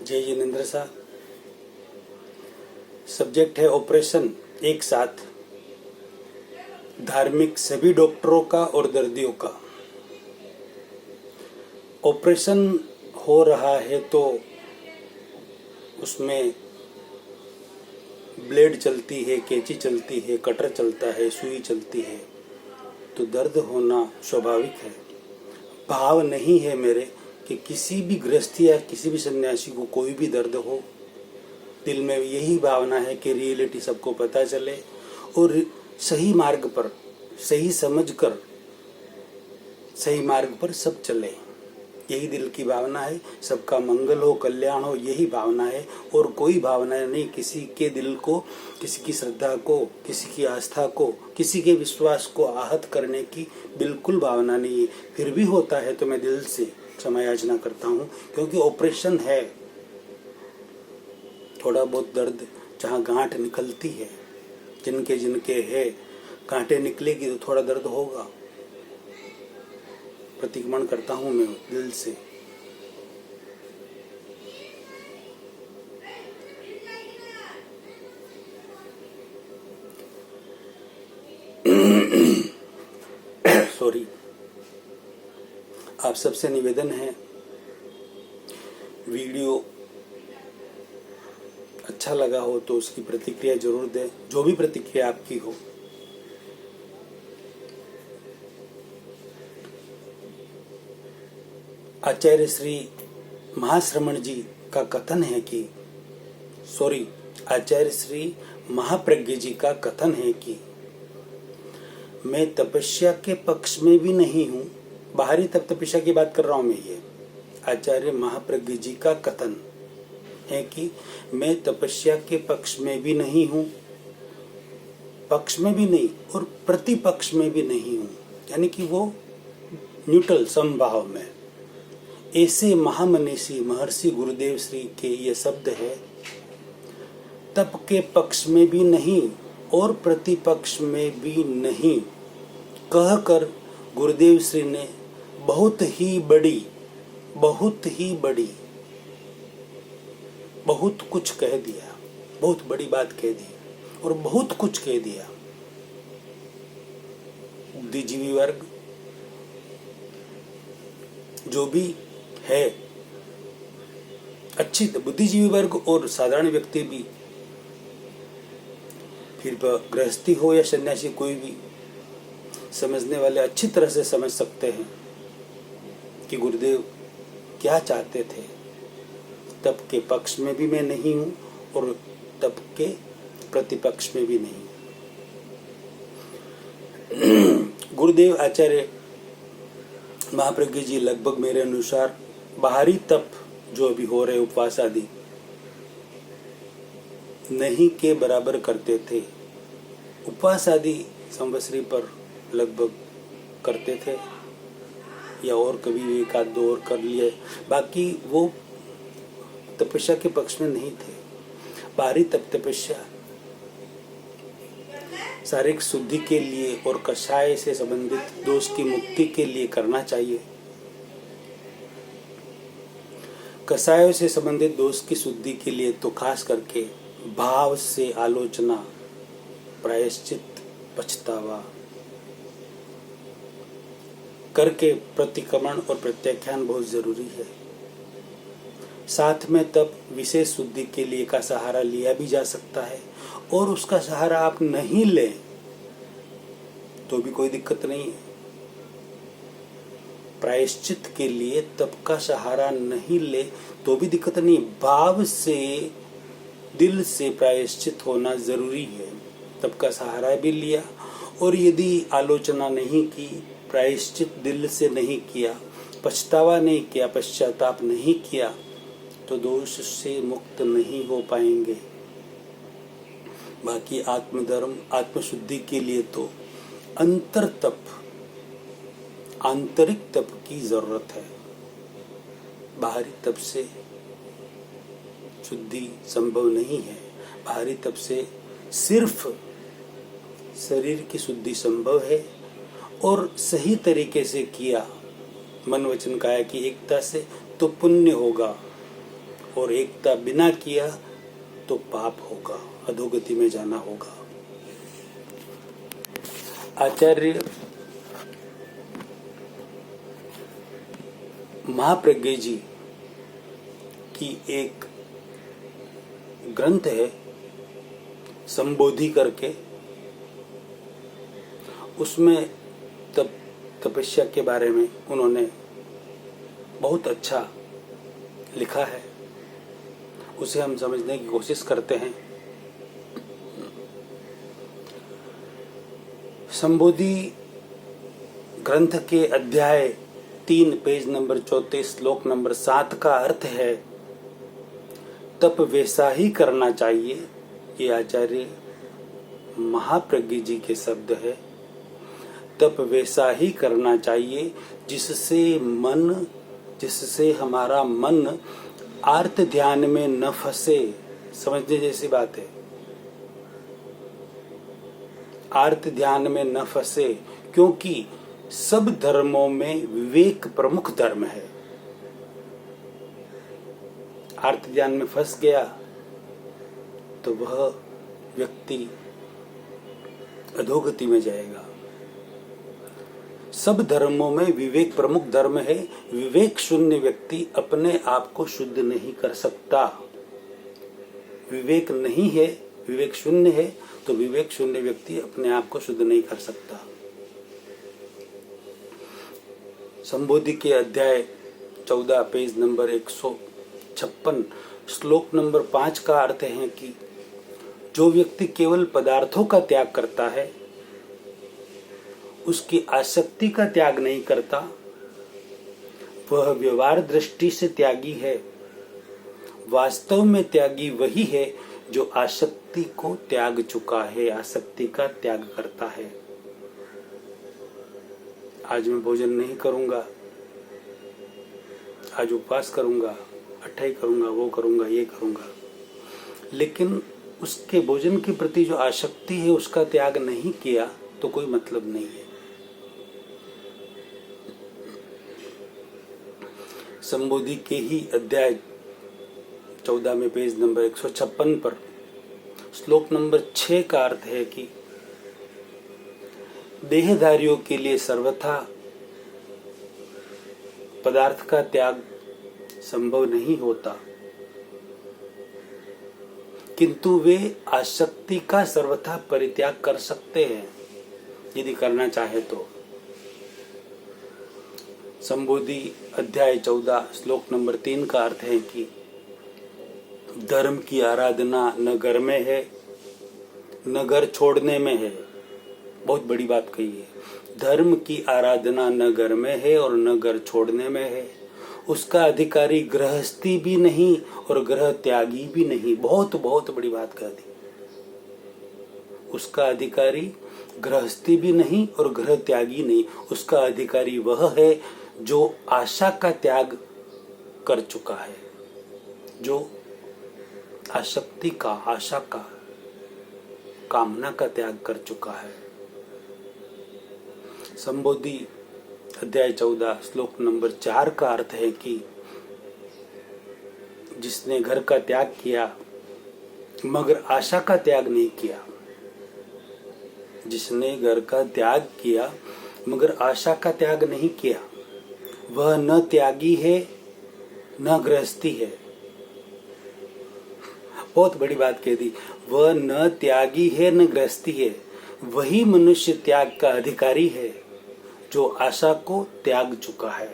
जय जिनेंद्र साहब। सब्जेक्ट है ऑपरेशन। एक साथ धार्मिक सभी डॉक्टरों का और दर्दियों का। ऑपरेशन हो रहा है तो उसमें ब्लेड चलती है, कैंची चलती है, कटर चलता है, सुई चलती है, तो दर्द होना स्वाभाविक है। भाव नहीं है मेरे कि किसी भी गृहस्थी या किसी भी सन्यासी को कोई भी दर्द हो, दिल में यही भावना है कि रियलिटी सबको पता चले और सही मार्ग पर, सही समझकर सही मार्ग पर सब चले। यही दिल की भावना है, सबका मंगल हो, कल्याण हो, यही भावना है। और कोई भावना नहीं किसी के दिल को, किसी की श्रद्धा को, किसी की आस्था को, किसी के विश्वास को आहत करने की बिल्कुल भावना नहीं है। फिर भी होता है तो मैं दिल से क्षमा याचना करता हूँ, क्योंकि ऑपरेशन है। थोड़ा बहुत दर्द जहाँ गांठ निकलती है, जिनके जिनके है गांठें निकलेगी तो थोड़ा दर्द होगा। प्रतिक्रमण करता हूँ मैं दिल से। सॉरी। आप सबसे निवेदन है, वीडियो अच्छा लगा हो तो उसकी प्रतिक्रिया जरूर दें, जो भी प्रतिक्रिया आपकी हो। आचार्य श्री महाश्रमण जी का कथन है कि आचार्य श्री महाप्रज्ञ जी का कथन है कि मैं तपस्या के पक्ष में भी नहीं हूँ। बाहरी तपस्या की बात कर रहा हूँ मैं। ये आचार्य महाप्रज्ञ जी का कथन है कि मैं तपस्या के पक्ष में भी नहीं हूँ, पक्ष में भी नहीं और प्रतिपक्ष में भी नहीं हूँ, यानी कि वो न्यूट्रल समभाव में। ऐसे महामनीषी महर्षि गुरुदेव श्री के ये शब्द है, तप के पक्ष में भी नहीं और प्रतिपक्ष में भी नहीं कहकर गुरुदेव श्री ने बहुत कुछ कह दिया, बहुत बड़ी बात कह दी और बहुत कुछ कह दिया। बुद्धिजीवी वर्ग जो भी है, अच्छी बुद्धिजीवी वर्ग और साधारण व्यक्ति भी, फिर गृहस्थी हो या सन्यासी, कोई भी समझने वाले अच्छी तरह से समझ सकते हैं कि गुरुदेव क्या चाहते थे। तप के पक्ष में भी मैं नहीं हूं और तप के प्रतिपक्ष में भी नहीं। गुरुदेव आचार्य महाप्रज्ञ जी लगभग मेरे अनुसार बाहरी तप जो अभी हो रहे उपवास आदि नहीं के बराबर करते थे। उपवास आदि संवत्सरी पर लगभग करते थे या और कभी एक आध दो और कर लिए, बाकी वो तपस्या के पक्ष में नहीं थे। बाहरी तपस्या शारीरिक शुद्धि के लिए और कषाय से संबंधित दोष की मुक्ति के लिए करना चाहिए। कषायों से संबंधित दोष की शुद्धि के लिए तो खास करके भाव से आलोचना, प्रायश्चित, पछतावा करके प्रतिक्रमण और प्रत्याख्यान बहुत जरूरी है। साथ में तब विशेष शुद्धि के लिए का सहारा लिया भी जा सकता है, और उसका सहारा आप नहीं लें तो भी कोई दिक्कत नहीं है। प्रायश्चित के लिए तप का सहारा नहीं ले तो भी दिक्कत नहीं। भाव से, दिल से प्रायश्चित होना जरूरी है। तप का सहारा भी लिया और यदि आलोचना नहीं की, प्रायश्चित दिल से नहीं किया, पछतावा नहीं किया, पश्चाताप नहीं किया, तो दोष से मुक्त नहीं हो पाएंगे। बाकी आत्मधर्म, आत्मशुद्धि के लिए तो अंतर तप, आंतरिक तप की जरूरत है। बाहरी तप से शुद्धि संभव नहीं है। बाहरी तप से सिर्फ शरीर की शुद्धि संभव है, और सही तरीके से किया, मन वचन काया की एकता से, तो पुण्य होगा। और एकता बिना किया तो पाप होगा, अधोगति में जाना होगा। आचार्य महाप्रज्ञ जी की एक ग्रंथ है संबोधि करके, उसमें तपस्या के बारे में उन्होंने बहुत अच्छा लिखा है। उसे हम समझने की कोशिश करते हैं। संबोधि ग्रंथ के अध्याय 3 पेज नंबर 34 श्लोक नंबर 7 का अर्थ है तप वैसा ही करना चाहिए। ये आचार्य महाप्रज्ञ जी के शब्द है। तप वैसा ही करना चाहिए जिससे हमारा मन आर्त ध्यान में न फंसे। समझने जैसी बात है, आर्त ध्यान में न फंसे, क्योंकि सब धर्मों में विवेक प्रमुख धर्म है। आर्त ध्यान में फंस गया तो वह व्यक्ति अधोगति में जाएगा। सब धर्मों में विवेक प्रमुख धर्म है। विवेक शून्य व्यक्ति अपने आप को शुद्ध नहीं कर सकता। विवेक नहीं है, विवेक शून्य है, तो विवेक शून्य व्यक्ति अपने आप को शुद्ध नहीं कर सकता। संबोधि के अध्याय 14 पेज नंबर 156 श्लोक नंबर 5 का अर्थ है कि जो व्यक्ति केवल पदार्थों का त्याग करता है, उसकी आसक्ति का त्याग नहीं करता, वह व्यवहार दृष्टि से त्यागी है। वास्तव में त्यागी वही है जो आसक्ति को त्याग चुका है, आसक्ति का त्याग करता है। आज मैं भोजन नहीं करूंगा, आज उपवास करूंगा, अट्ठाई करूंगा, वो करूंगा, ये करूंगा, लेकिन उसके भोजन के प्रति जो आसक्ति है उसका त्याग नहीं किया तो कोई मतलब नहीं है। संबोधि के ही अध्याय 14 में पेज नंबर 156 पर श्लोक नंबर 6 का अर्थ है कि देहधारियों के लिए सर्वथा पदार्थ का त्याग संभव नहीं होता, किंतु वे आसक्ति का सर्वथा परित्याग कर सकते हैं यदि करना चाहे तो। संबोधि अध्याय 14 श्लोक नंबर 3 का अर्थ है कि धर्म की आराधना न घर में है न घर छोड़ने में है। बहुत बड़ी बात कही है। धर्म की आराधना न घर में है और न घर छोड़ने में है। उसका अधिकारी गृहस्थी भी नहीं और ग्रह त्यागी भी नहीं। बहुत बहुत बड़ी बात कह दी। उसका अधिकारी गृहस्थी भी नहीं और ग्रह त्यागी नहीं। उसका अधिकारी वह है जो आशा का त्याग कर चुका है, जो आसक्ति का, आशा का, कामना का त्याग कर चुका है। संबोधि अध्याय 14 श्लोक नंबर 4 का अर्थ है कि जिसने घर का त्याग किया मगर आशा का त्याग नहीं किया, जिसने घर का त्याग किया मगर आशा का त्याग नहीं किया, वह न त्यागी है न गृहस्थी है। बहुत बड़ी बात कह दी। वह न त्यागी है न गृहस्थी है। वही मनुष्य त्याग का अधिकारी है जो आशा को त्याग चुका है।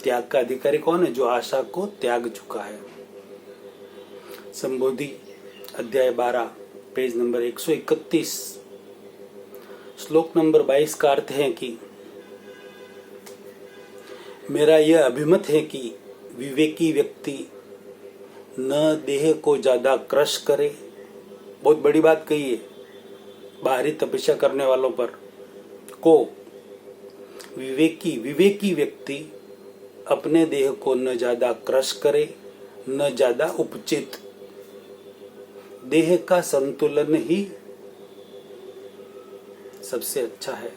त्याग का अधिकारी कौन है? जो आशा को त्याग चुका है। संबोधि अध्याय 12 पेज नंबर 131 श्लोक नंबर 22 का अर्थ है कि मेरा यह अभिमत है कि विवेकी व्यक्ति न देह को ज्यादा क्रश करे। बहुत बड़ी बात कही है। बाहरी तपस्या करने वालों पर को विवेकी व्यक्ति अपने देह को न ज्यादा क्रश करे न ज्यादा उपचित। देह का संतुलन ही सबसे अच्छा है,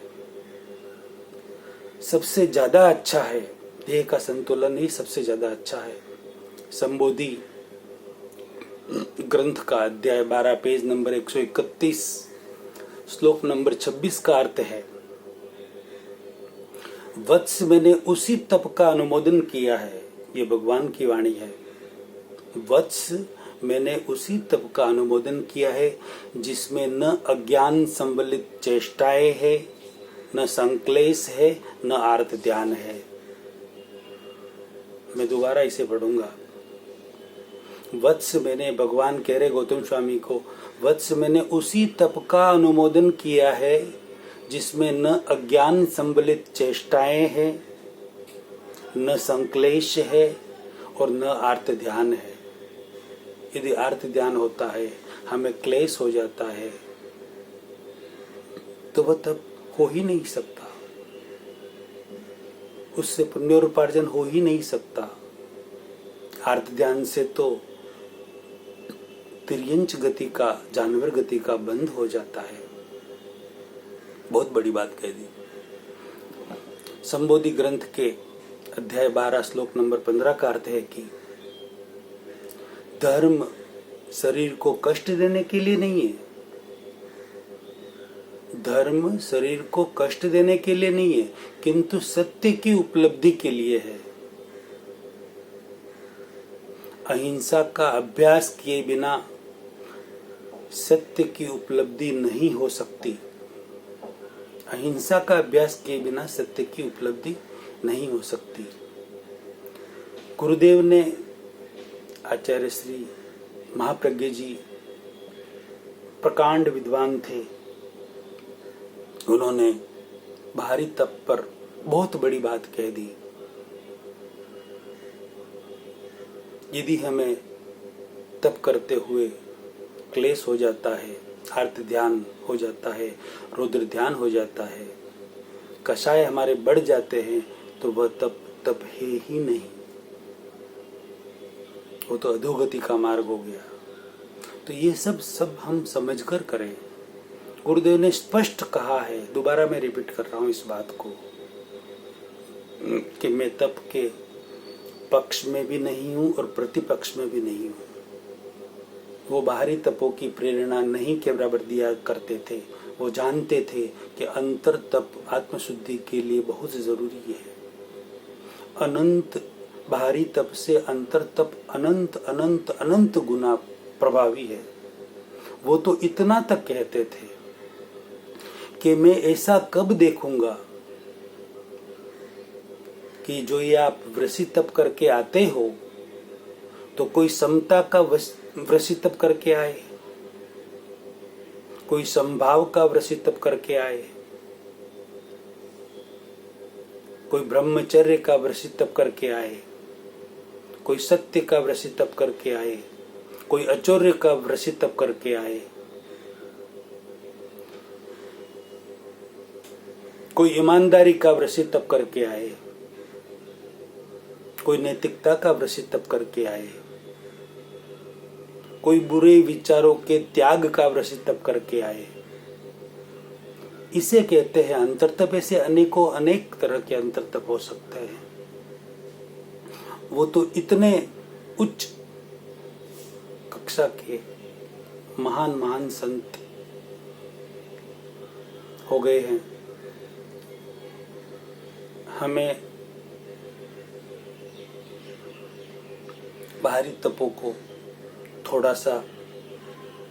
सबसे ज्यादा अच्छा है। देह का संतुलन ही सबसे ज्यादा अच्छा है। संबोधि ग्रंथ का अध्याय 12 पेज नंबर 131 श्लोक नंबर 26 का अर्थ है, वत्स मैंने उसी तप का अनुमोदन किया है। ये भगवान की वाणी है। वत्स मैंने उसी तप का अनुमोदन किया है जिसमें न अज्ञान संबलित चेष्टाएं है, न संक्लेश है, न आर्त ध्यान है। मैं दोबारा इसे पढ़ूंगा। वत्स मैंने, भगवान कह रहे गौतम स्वामी को, वत्स मैंने उसी तप का अनुमोदन किया है जिसमें न अज्ञान संबलित चेष्टाएं है, न संक्लेश है और न आर्त ध्यान है। यदि आर्त ध्यान होता है, हमें क्लेश हो जाता है, तो वह तब हो ही नहीं सकता, उससे पुण्योपार्जन हो ही नहीं सकता। आर्त ध्यान से तो तिर्यंच गति का, जानवर गति का बंध हो जाता है। बहुत बड़ी बात कह दी। संबोधि ग्रंथ के अध्याय 12 श्लोक नंबर 15 का अर्थ है कि धर्म शरीर को कष्ट देने के लिए नहीं है। धर्म शरीर को कष्ट देने के लिए नहीं है, किंतु सत्य की उपलब्धि के लिए है। अहिंसा का अभ्यास किए बिना सत्य की उपलब्धि नहीं हो सकती। अहिंसा का अभ्यास किए बिना सत्य की उपलब्धि नहीं हो सकती। गुरुदेव ने, आचार्य श्री महाप्रज्ञ जी प्रकांड विद्वान थे। उन्होंने बाहरी तप पर बहुत बड़ी बात कह दी। यदि हमें तप करते हुए क्लेश हो जाता है, आर्त ध्यान हो जाता है, रुद्र ध्यान हो जाता है, कषाय हमारे बढ़ जाते हैं, तो वह तप है ही नहीं, वो तो अधोगति का मार्ग हो गया। तो ये सब हम समझकर करें। गुरुदेव ने स्पष्ट कहा है, दोबारा मैं रिपीट कर रहा हूं इस बात को, कि मैं तप के पक्ष में भी नहीं हूं और प्रतिपक्ष में भी नहीं हूं। वो बाहरी तपों की प्रेरणा नहीं के बराबर दिया करते थे। वो जानते थे कि अंतर तप आत्मशुद्धि के लिए बहुत जरूरी है। अनंत बाहरी तप से अंतर तप अनंत अनंत अनंत गुना प्रभावी है। वो तो इतना तक कहते थे कि मैं ऐसा कब देखूंगा कि जो ये आप वृषि तप करके आते हो, तो कोई समता का वृषि तप करके आए, कोई संभाव का वृषि तप करके आए, कोई ब्रह्मचर्य का वृषि तप करके आए, कोई सत्य का वृषि तप करके आए, कोई अचौर्य का वृषि तप करके आए, कोई ईमानदारी का वृषि तप करके आए, कोई नैतिकता का वृषि तप करके आए, कोई बुरे विचारों के त्याग का वृषि तप करके आए। इसे कहते हैं अंतरतप। ऐसे अनेकों अनेक तरह के अंतरतप हो सकते हैं। वो तो इतने उच्च कक्षा के महान महान संत हो गए हैं। हमें बाहरी तपों को थोड़ा सा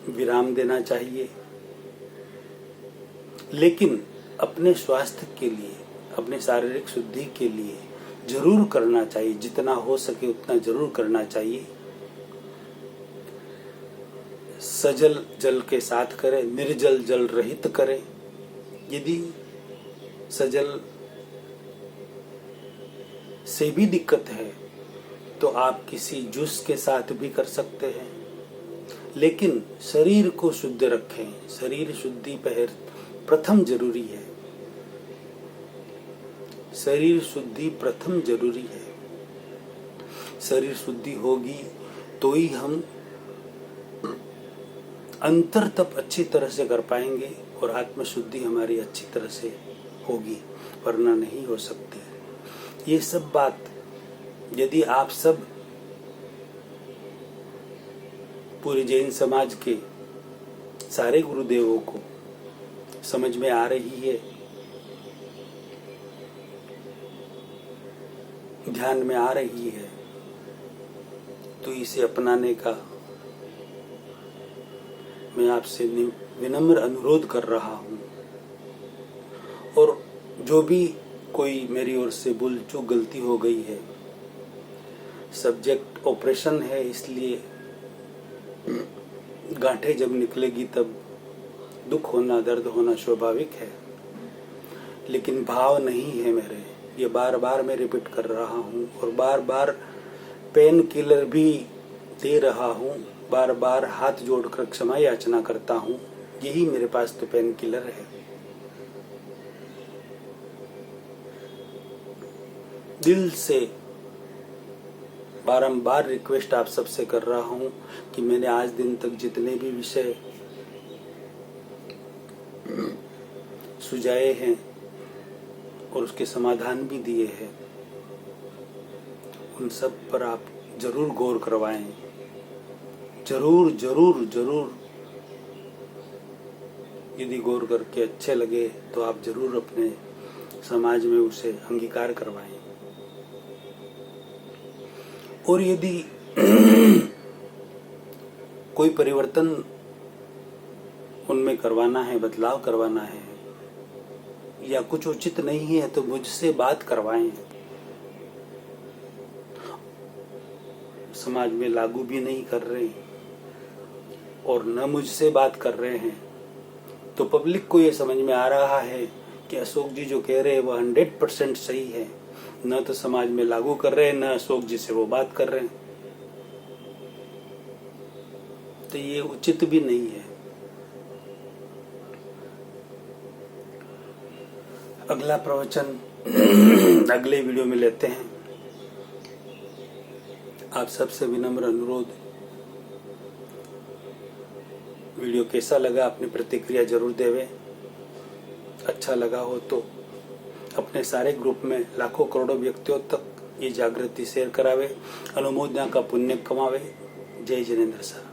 विराम देना चाहिए, लेकिन अपने स्वास्थ्य के लिए, अपने शारीरिक शुद्धि के लिए जरूर करना चाहिए। जितना हो सके उतना जरूर करना चाहिए। सजल जल के साथ करें, निर्जल जल रहित करें। यदि सजल से भी दिक्कत है तो आप किसी जूस के साथ भी कर सकते हैं, लेकिन शरीर को शुद्ध रखें। शरीर शुद्धि प्रथम जरूरी है। शरीर शुद्धि प्रथम जरूरी है। शरीर शुद्धि होगी तो ही हम अंतर तप अच्छी तरह से कर पाएंगे और आत्म शुद्धि हमारी अच्छी तरह से होगी, वरना नहीं हो सकती। ये सब बात यदि आप सब पूरे जैन समाज के सारे गुरुदेवों को समझ में आ रही है, ध्यान में आ रही है, तो इसे अपनाने का मैं आपसे विनम्र अनुरोध कर रहा हूँ। और जो भी कोई मेरी ओर से भूल चूक गलती हो गई है, सब्जेक्ट ऑपरेशन है, इसलिए गांठें जब निकलेगी तब दुख होना, दर्द होना स्वाभाविक है, लेकिन भाव नहीं है मेरे। ये बार बार मैं रिपीट कर रहा हूँ और बार बार पेन किलर भी दे रहा हूँ, बार बार हाथ जोड़कर क्षमा याचना करता हूँ। यही मेरे पास तो पेन किलर है। दिल से बारंबार रिक्वेस्ट आप सबसे कर रहा हूं कि मैंने आज दिन तक जितने भी विषय सुझाए हैं और उसके समाधान भी दिए हैं, उन सब पर आप जरूर गौर करवाएं। जरूर जरूर जरूर यदि गौर करके अच्छे लगे तो आप जरूर अपने समाज में उसे अंगीकार करवाएं। और यदि कोई परिवर्तन उनमें करवाना है, बदलाव करवाना है, या कुछ उचित नहीं है तो मुझसे बात करवाएं। समाज में लागू भी नहीं कर रहे और न मुझसे बात कर रहे हैं, तो पब्लिक को ये समझ में आ रहा है कि अशोक जी जो कह रहे हैं वो 100% सही है। न तो समाज में लागू कर रहे हैं, न अशोक जी से वो बात कर रहे हैं, तो ये उचित भी नहीं है। अगला प्रवचन अगले वीडियो में लेते हैं। आप सबसे विनम्र अनुरोध, वीडियो कैसा लगा अपनी प्रतिक्रिया जरूर देवे। अच्छा लगा हो तो अपने सारे ग्रुप में लाखों करोड़ों व्यक्तियों तक ये जागृति शेयर करावे, अनुमोदना का पुण्य कमावे। जय जिनेंद्र सर।